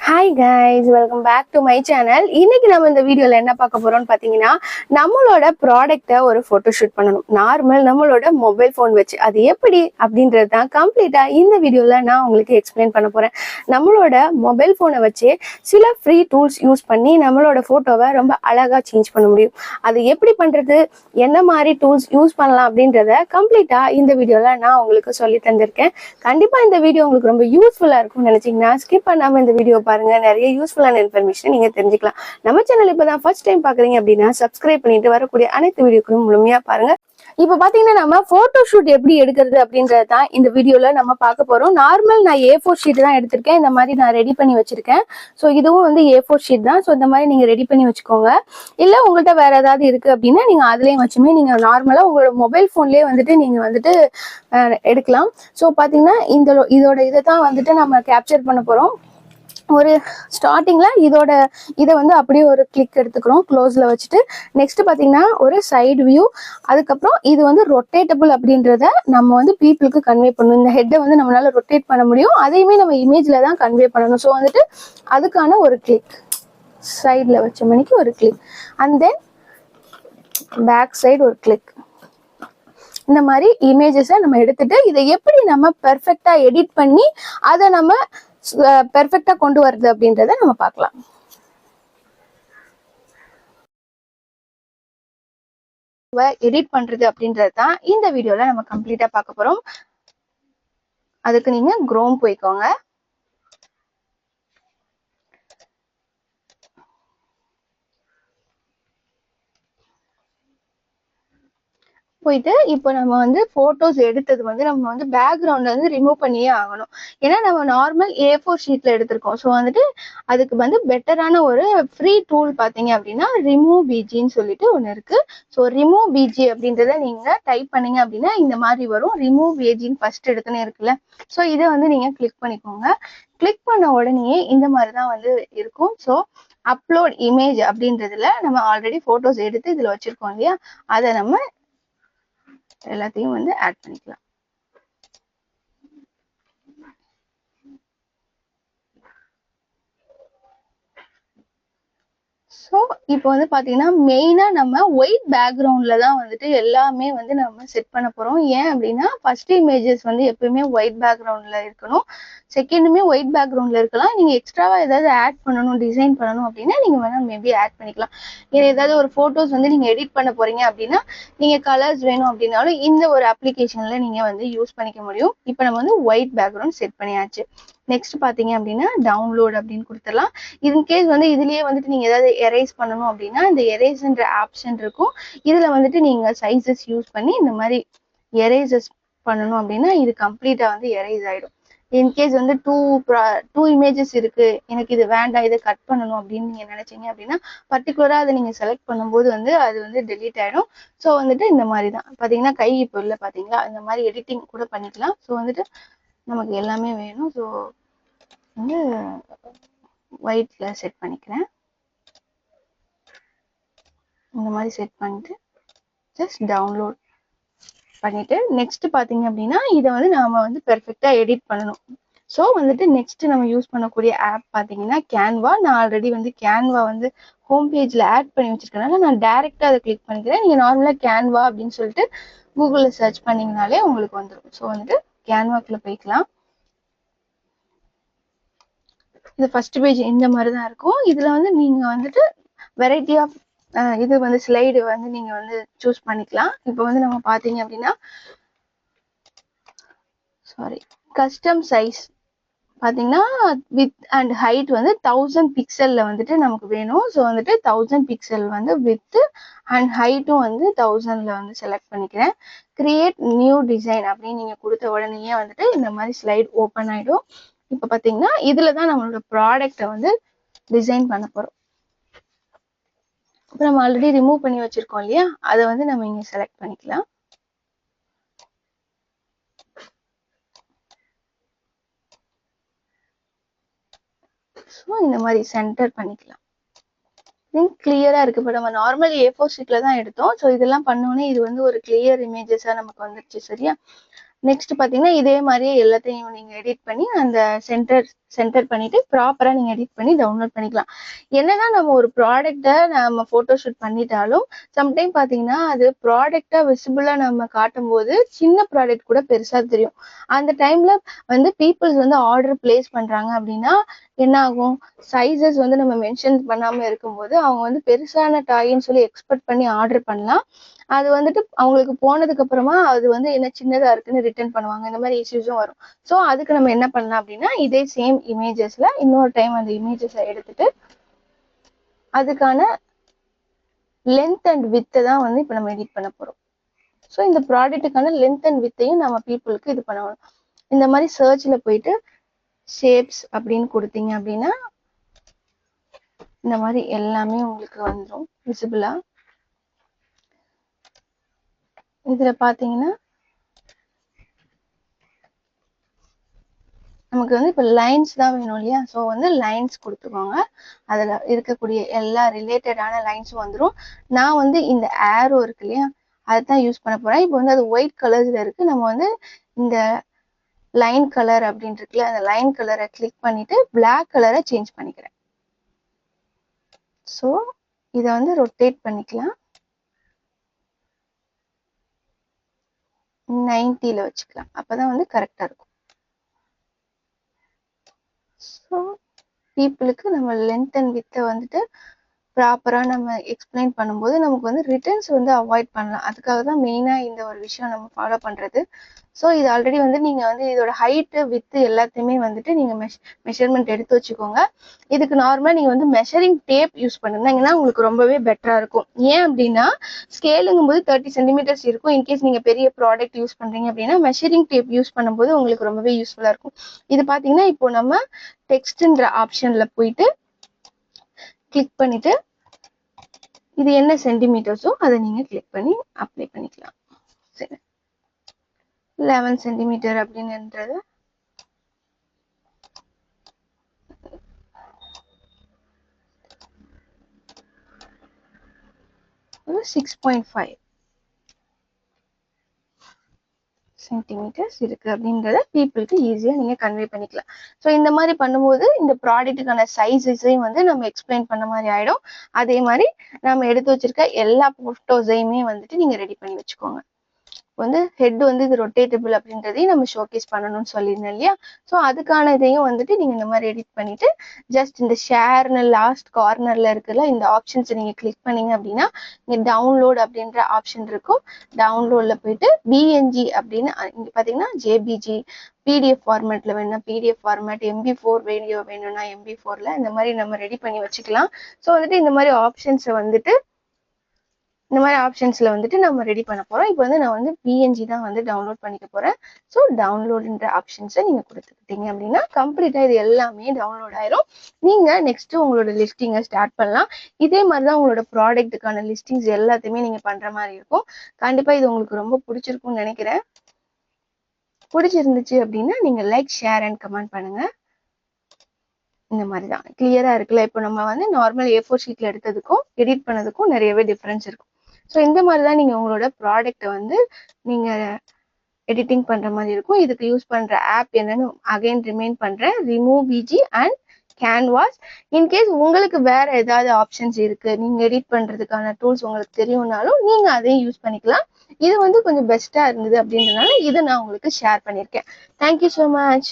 Hi guys, welcome back to my channel. இன்னைக்கு நம்ம இந்த வீடியோல என்ன பார்க்க போறோம்னு பாத்தீங்கன்னா, நம்மளோட ப்ராடக்ட்டை ஒரு போட்டோ ஷூட் பண்ணணும். நார்மல் நம்மளோட மொபைல் ஃபோன் வச்சு அது எப்படி அப்படின்றது தான் கம்ப்ளீட்டா இந்த வீடியோல நான் உங்களுக்கு எக்ஸ்பிளைன் பண்ண போறேன். நம்மளோட மொபைல் ஃபோனை வச்சு சில ஃப்ரீ டூல்ஸ் யூஸ் பண்ணி நம்மளோட போட்டோவை ரொம்ப அழகா சேஞ்ச் பண்ண முடியும். அது எப்படி பண்றது, என்ன மாதிரி டூல்ஸ் யூஸ் பண்ணலாம் அப்படின்றத கம்ப்ளீட்டா இந்த வீடியோல நான் உங்களுக்கு சொல்லி தந்திருக்கேன். கண்டிப்பா இந்த வீடியோ உங்களுக்கு ரொம்ப யூஸ்ஃபுல்லா இருக்கும்னு நினைச்சீங்கன்னா ஸ்கிப் பண்ணாம இந்த வீடியோ பாருங்க. நிறைய யூஸ்ஃபுல்லான இன்ஃபர்மேஷன் நீங்க தெரிஞ்சுக்கலாம். நம்ம சேனல் இப்பதான் ஃபர்ஸ்ட் டைம் பாக்குறீங்க அப்படின்னா சப்ஸ்கிரைப் பண்ணிட்டு வரக்கூடிய அனைத்து வீடியோக்களும் முழுமையா பாருங்க. இப்ப பாத்தீங்கன்னா நம்ம போட்டோ ஷூட் எப்படி எடுக்கிறது அப்படின்றது தான் இந்த வீடியோல நம்ம பார்க்க போறோம். நார்மல் நான் A4 ஷீட் தான் எடுத்திருக்கேன். இந்த மாதிரி நான் ரெடி பண்ணி வச்சிருக்கேன். ஸோ இதுவும் வந்து A4 ஷீட் தான். ஸோ இந்த மாதிரி நீங்க ரெடி பண்ணி வச்சுக்கோங்க. இல்ல உங்கள்கிட்ட வேற ஏதாவது இருக்கு அப்படின்னா நீங்க அதுலயும் வச்சுமே நீங்க நார்மலா உங்களோட மொபைல் போன்லயே வந்துட்டு நீங்க வந்துட்டு எடுக்கலாம். ஸோ பாத்தீங்கன்னா இதோட இதை தான் வந்துட்டு நம்ம கேப்சர் பண்ண போறோம். ஒரு ஸ்டார்டிங்ல இதை வந்து அப்படியே ஒரு கிளிக் எடுத்துக்கிறோம் க்ளோஸ்ல வச்சுட்டு. நெக்ஸ்ட் பாத்தீங்கன்னா ஒரு சைடு வியூ, அதுக்கப்புறம் இது வந்து ரொட்டேட்டபிள் அப்படின்றத நம்ம வந்து பீப்புளுக்கு கன்வே பண்ணணும். இந்த ஹெட்டை வந்து நம்மளால ரொட்டேட் பண்ண முடியும், அதையுமே நம்ம இமேஜ்ல தான் கன்வே பண்ணணும். ஸோ வந்துட்டு அதுக்கான ஒரு கிளிக், சைட்ல வச்ச மணிக்கு ஒரு click, and then back side ஒரு கிளிக். இந்த மாதிரி இமேஜஸை நம்ம எடுத்துட்டு இதை எப்படி நம்ம பெர்ஃபெக்டா எடிட் பண்ணி அதை நம்ம பெர்ஃபெக்டா கொண்டு வருது அப்படின்றத நம்ம பார்க்கலாம். எடிட் பண்றது அப்படின்றது தான் இந்த வீடியோல நம்ம கம்ப்ளீட்டா பார்க்க போறோம். அதுக்கு நீங்க குரோம் போய்க்கோங்க. போயிட்டு இப்போ நம்ம வந்து போட்டோஸ் எடுத்தது வந்து நம்ம வந்து பேக்ரவுண்ட்ல வந்து ரிமூவ் பண்ணியே ஆகணும். ஏன்னா நம்ம நார்மல் A4 ஷீட்ல எடுத்திருக்கோம். ஸோ வந்துட்டு அதுக்கு வந்து பெட்டரான ஒரு ஃப்ரீ டூல் பார்த்தீங்க அப்படின்னா ரிமூவ் பிஜின்னு சொல்லிட்டு ஒன்று இருக்கு. ஸோ ரிமூவ் பிஜி அப்படின்றத நீங்க டைப் பண்ணீங்க அப்படின்னா இந்த மாதிரி வரும். ரிமூவ் ஏஜின்னு ஃபர்ஸ்ட் எடுத்துனே இருக்குல்ல. ஸோ இதை வந்து நீங்க கிளிக் பண்ணிக்கோங்க. கிளிக் பண்ண உடனே இந்த மாதிரி தான் வந்து இருக்கும். ஸோ அப்லோட் இமேஜ் அப்படின்றதுல நம்ம ஆல்ரெடி போட்டோஸ் எடுத்து இதுல வச்சிருக்கோம் இல்லையா, அதை நம்ம எல்லாத்தையும் வந்து ஆட் பண்ணிக்கலாம். ஸோ இப்போ வந்து பாத்தீங்கன்னா மெயினா நம்ம ஒயிட் பேக்ரவுண்ட்ல தான் வந்துட்டு எல்லாமே வந்து நம்ம செட் பண்ண போறோம். ஏன் அப்படின்னா ஃபர்ஸ்ட் இமேஜஸ் வந்து எப்பயுமே ஒயிட் பேக்ரவுண்ட்ல இருக்கணும், செகண்டுமே ஒயிட் பேக்ரவுண்ட்ல இருக்கலாம். நீங்க எக்ஸ்ட்ராவா ஏதாவது ஆட் பண்ணணும், டிசைன் பண்ணணும் அப்படின்னா நீங்க வேணா மேபி ஆட் பண்ணிக்கலாம். ஏதாவது ஒரு போட்டோஸ் வந்து நீங்க எடிட் பண்ண போறீங்க அப்படின்னா நீங்க கலர்ஸ் வேணும் அப்படின்னாலும் இந்த ஒரு அப்ளிகேஷன்ல நீங்க வந்து யூஸ் பண்ணிக்க முடியும். இப்போ நம்ம வந்து ஒயிட் பேக்ரவுண்ட் செட் பண்ணியாச்சு. நெக்ஸ்ட் பாத்தீங்க அப்படின்னா டவுன்லோட் அப்படின்னு கொடுத்துடலாம். இன்கேஸ் வந்து இதுலயே வந்துட்டு நீங்க ஏதாவது எரேஸ் பண்ணணும் அப்படின்னா இந்த எரேஸ்ன்ற ஆப்ஷன் இருக்கும். இதுல வந்துட்டு நீங்க சைஸஸ் யூஸ் பண்ணி இந்த மாதிரி எரேசஸ் பண்ணணும் அப்படின்னா இது கம்ப்ளீட்டா வந்து எரேஸ் ஆயிடும். இன்கேஸ் வந்து டூ இமேஜஸ் இருக்கு, எனக்கு இது வேண்டாம், இதை கட் பண்ணணும் அப்படின்னு நீங்க நினைச்சீங்க அப்படின்னா பர்டிகுலரா அதை நீங்க செலக்ட் பண்ணும்போது வந்து அது வந்து டெலீட் ஆயிடும். ஸோ வந்துட்டு இந்த மாதிரி தான் பாத்தீங்கன்னா கை இப்போ இல்லை பாத்தீங்களா, இந்த மாதிரி எடிட்டிங் கூட பண்ணிக்கலாம். ஸோ வந்துட்டு நமக்கு எல்லாமே வேணும். ஸோ வந்து ஒயிட்ல செட் பண்ணிக்கிறேன். இந்த மாதிரி செட் பண்ணிட்டு ஜஸ்ட் டவுன்லோட் பண்ணிட்டு நெக்ஸ்ட் பாத்தீங்க அப்படின்னா இதை வந்து நாம வந்து பெர்ஃபெக்டா எடிட் பண்ணணும். ஸோ வந்துட்டு நெக்ஸ்ட் நம்ம யூஸ் பண்ணக்கூடிய ஆப் பாத்தீங்கன்னா கேன்வா. நான் ஆல்ரெடி வந்து கேன்வா வந்து ஹோம் பேஜ்ல ஆட் பண்ணி வச்சிருக்கனால நான் டைரக்டா அதை கிளிக் பண்ணிக்கிறேன். நீங்க நார்மலா கேன்வா அப்படின்னு சொல்லிட்டு கூகுள்ல சர்ச் பண்ணீங்கனாலே உங்களுக்கு வந்துடும். ஸோ வந்துட்டு கேன்வாக்குள்ள போய்க்கலாம். இது ஃபர்ஸ்ட் பேஜ் இந்த மாதிரி தான் இருக்கும். இதுல வந்து நீங்க வந்துட்டு வெரைட்டி ஆஃப் இது வந்து ஸ்லைடு வந்து நீங்க வந்து சூஸ் பண்ணிக்கலாம். இப்போ வந்து நம்ம பாத்தீங்க அப்படின்னா கஸ்டம் சைஸ் பாத்தீங்கன்னா வித் அண்ட் ஹைட் வந்து 1000 பிக்சல்ல வந்துட்டு நமக்கு வேணும். ஸோ வந்துட்டு 1000 பிக்சல் வந்து வித் அண்ட் ஹைட்டும் வந்து 1000ல வந்து செலக்ட் பண்ணிக்கிறேன். கிரியேட் நியூ டிசைன் அப்படின்னு நீங்க கொடுத்த உடனே வந்துட்டு இந்த மாதிரி ஸ்லைட் ஓப்பன் ஆயிடும். இப்போ பாத்தீங்கன்னா இதுலதான் நம்மளோட ப்ராடக்டை வந்து டிசைன் பண்ண போறோம். இப்போ நம்ம ஆல்ரெடி ரிமூவ் பண்ணி வச்சிருக்கோம் இல்லையா, அதை வந்து நம்ம இங்க செலக்ட் பண்ணிக்கலாம். ஸோ இந்த மாதிரி சென்டர் பண்ணிக்கலாம். கிளியரா இருக்கு. இப்போ நம்ம நார்மல் A4 ஷீட்ல தான் எடுத்தோம். ஸோ இதெல்லாம் பண்ணோன்னே இது வந்து ஒரு கிளியர் இமேஜஸா நமக்கு வந்துருச்சு. சரியா, நெக்ஸ்ட் பாத்தீங்கன்னா இதே மாதிரியே எல்லாத்தையும் நீங்க எடிட் பண்ணி அந்த சென்டர் சென்டர் பண்ணிட்டு ப்ராப்பரா நீங்க எடிட் பண்ணி டவுன்லோட் பண்ணிக்கலாம். என்னதான் நம்ம ஒரு ப்ராடக்ட்டை நம்ம போட்டோ ஷூட் பண்ணிட்டாலும் சம்டைம் பாத்தீங்கன்னா அது ப்ராடக்டா விசிபிளா நம்ம காட்டும் போது சின்ன ப்ராடக்ட் கூட பெருசா தெரியும். அந்த டைம்ல வந்து பீப்புள்ஸ் வந்து ஆர்டர் பிளேஸ் பண்றாங்க அப்படின்னா என்ன ஆகும், சைஸஸ் வந்து நம்ம மென்ஷன் பண்ணாம இருக்கும்போது அவங்க வந்து பெருசான டாய்ன்னு சொல்லி எக்ஸ்பெக்ட் பண்ணி ஆர்டர் பண்ணலாம். அது வந்துட்டு அவங்களுக்கு போனதுக்கு அப்புறமா அது வந்து என்ன சின்னதா இருக்குன்னு ரிட்டர்ன் பண்ணுவாங்க. இந்த மாதிரி இஷ்யூஸும் வரும். ஸோ அதுக்கு நம்ம என்ன பண்ணலாம் அப்படின்னா இதே சேம் இமேஜஸ்ல இன்னொரு டைம் அந்த இமேஜஸை எடுத்துட்டு அதுக்கான லென்த் அண்ட் வித்தை தான் வந்து இப்போ நம்ம எடிட் பண்ண போறோம். ஸோ இந்த ப்ராடக்ட்டுக்கான லென்த் அண்ட் வித்தையும் நம்ம பீப்புளுக்கு இது பண்ணணும். இந்த மாதிரி சர்ச்ல போயிட்டு ஷேப்ஸ் அப்படின்னு கொடுத்தீங்க அப்படின்னா இந்த மாதிரி எல்லாமே உங்களுக்கு வந்துடும் விசிபிளா. இதுல பாத்தீங்கன்னா நமக்கு வந்து இப்போ லைன்ஸ் தான் வேணும் இல்லையா, ஸோ வந்து லைன்ஸ் கொடுத்துக்கோங்க. அதில் இருக்கக்கூடிய எல்லா ரிலேட்டடான லைன்ஸும் வந்துடும். நான் வந்து இந்த ஏரோ இருக்கு இல்லையா அதை தான் யூஸ் பண்ண போகிறேன். இப்போ வந்து அது ஒயிட் கலர்ஸில் இருக்குது. நம்ம வந்து இந்த லைன் கலர் அப்படின்னு இருக்குல்ல அந்த லைன் கலரை கிளிக் பண்ணிட்டு பிளாக் கலரை சேஞ்ச் பண்ணிக்கிறேன். ஸோ இதை வந்து ரொட்டேட் பண்ணிக்கலாம். 90ல வச்சுக்கலாம். அப்போதான் வந்து கரெக்டாக இருக்கும். ஸோ பீப்புளுக்கு நம்ம லென்த் அண்ட் வித்தை வந்துட்டு ப்ராப்பராக நம்ம எக்ஸ்பிளைன் பண்ணும்போது நமக்கு வந்து ரிட்டர்ன்ஸ் வந்து அவாய்ட் பண்ணலாம். அதுக்காக தான் மெயினாக இந்த ஒரு விஷயம் நம்ம ஃபாலோ பண்ணுறது. ஸோ இது ஆல்ரெடி வந்து நீங்கள் வந்து இதோட ஹைட்டு வித்து எல்லாத்தையுமே வந்துட்டு நீங்கள் மெஷர்மெண்ட் எடுத்து வச்சுக்கோங்க. இதுக்கு நார்மலாக நீங்கள் வந்து மெஷரிங் டேப் யூஸ் பண்ணுங்கன்னா உங்களுக்கு ரொம்பவே பெட்டராக இருக்கும். ஏன் அப்படின்னா ஸ்கேலுங்கும் போது 30 சென்டிமீட்டர்ஸ் இருக்கும். இன்கேஸ் நீங்கள் பெரிய ப்ராடக்ட் யூஸ் பண்ணுறீங்க அப்படின்னா மெஷரிங் டேப் யூஸ் பண்ணும்போது உங்களுக்கு ரொம்பவே யூஸ்ஃபுல்லாக இருக்கும். இது பார்த்தீங்கன்னா இப்போ நம்ம டெக்ஸ்ட்ன்ற ஆப்ஷனில் போயிட்டு கிளிக் பண்ணிட்டு இது என்ன சென்டிமீட்டர்ஸோ அதை நீங்க கிளிக் பண்ணி அப்ளை பண்ணிக்கலாம். சரி 11 சென்டிமீட்டர் அப்படின்றது 6.5 சென்டிமீட்டர்ஸ் இருக்கு அப்படின்றத பீப்புளுக்கு ஈஸியா நீங்க கன்வே பண்ணிக்கலாம். ஸோ இந்த மாதிரி பண்ணும்போது இந்த ப்ராடக்ட்டுக்கான சைஸஸையும் வந்து நம்ம எக்ஸ்பிளைன் பண்ண மாதிரி ஆயிடும். அதே மாதிரி நம்ம எடுத்து வச்சிருக்க எல்லா போட்டோஸையுமே வந்துட்டு நீங்க ரெடி பண்ணி வச்சுக்கோங்க. வந்து ஹெட் வந்து இது ரொட்டேட்டபிள் அப்படின்றதையும் நம்ம ஷோகேஸ் பண்ணணும்னு சொல்லியிருந்தேன் இல்லையா. ஸோ அதுக்கான இதையும் வந்துட்டு நீங்க இந்த மாதிரி எடிட் பண்ணிட்டு ஜஸ்ட் இந்த ஷேர்னு லாஸ்ட் கார்னர்ல இருக்குல்ல இந்த ஆப்ஷன்ஸை நீங்க கிளிக் பண்ணீங்க அப்படின்னா இங்க டவுன்லோட் அப்படின்ற ஆப்ஷன் இருக்கும். டவுன்லோட்ல போயிட்டு பிஎன்ஜி அப்படின்னு இங்க பாத்தீங்கன்னா ஜேபிஜி பிடிஎஃப் ஃபார்மேட்ல வேணும்னா பிடிஎஃப் ஃபார்மேட், MP4 வீடியோ வேணும்னா MP4ல இந்த மாதிரி நம்ம ரெடி பண்ணி வச்சுக்கலாம். ஸோ வந்துட்டு இந்த மாதிரி ஆப்ஷன்ஸை வந்துட்டு இந்த மாதிரி ஆப்ஷன்ஸ்ல வந்துட்டு நம்ம ரெடி பண்ண போறோம். இப்போ வந்து நான் வந்து பிஎன்ஜி தான் வந்து டவுன்லோட் பண்ணிக்க போறேன். ஸோ டவுன்லோடுன்ற ஆப்ஷன்ஸை நீங்க கொடுத்துக்கிட்டீங்க அப்படின்னா கம்ப்ளீட்டா இது எல்லாமே டவுன்லோட் ஆயிரும். நீங்க நெக்ஸ்ட் உங்களோட லிஸ்டிங்கை ஸ்டார்ட் பண்ணலாம். இதே மாதிரிதான் உங்களோட ப்ராடக்ட்டுக்கான லிஸ்டிங்ஸ் எல்லாத்தையுமே நீங்க பண்ற மாதிரி இருக்கும். கண்டிப்பா இது உங்களுக்கு ரொம்ப பிடிச்சிருக்கும்னு நினைக்கிறேன். பிடிச்சிருந்துச்சு அப்படின்னா நீங்க லைக், ஷேர் அண்ட் கமெண்ட் பண்ணுங்க. இந்த மாதிரி தான் கிளியரா இருக்குல்ல. இப்போ நம்ம வந்து நார்மல் A4 ஷீட்ல எடுத்ததுக்கும் எடிட் பண்ணதுக்கும் நிறையவே டிஃப்ரென்ஸ் இருக்கும். ஸோ இந்த மாதிரி தான் நீங்கள் உங்களோட ப்ராடக்டை வந்து நீங்கள் எடிட்டிங் பண்ணுற மாதிரி இருக்கும். இதுக்கு யூஸ் பண்ணுற ஆப் என்னன்னு அகைன் ரிமைண்ட் பண்ணுறேன், ரிமூவிஜி அண்ட் கேன்வாஸ். இன்கேஸ் உங்களுக்கு வேற ஏதாவது ஆப்ஷன்ஸ் இருக்கு, நீங்கள் எடிட் பண்ணுறதுக்கான டூல்ஸ் உங்களுக்கு தெரியும்னாலும் நீங்கள் அதையும் யூஸ் பண்ணிக்கலாம். இது வந்து கொஞ்சம் பெஸ்ட்டாக இருந்தது அப்படின்றதுனால இதை நான் உங்களுக்கு ஷேர் பண்ணியிருக்கேன். Thank you so much.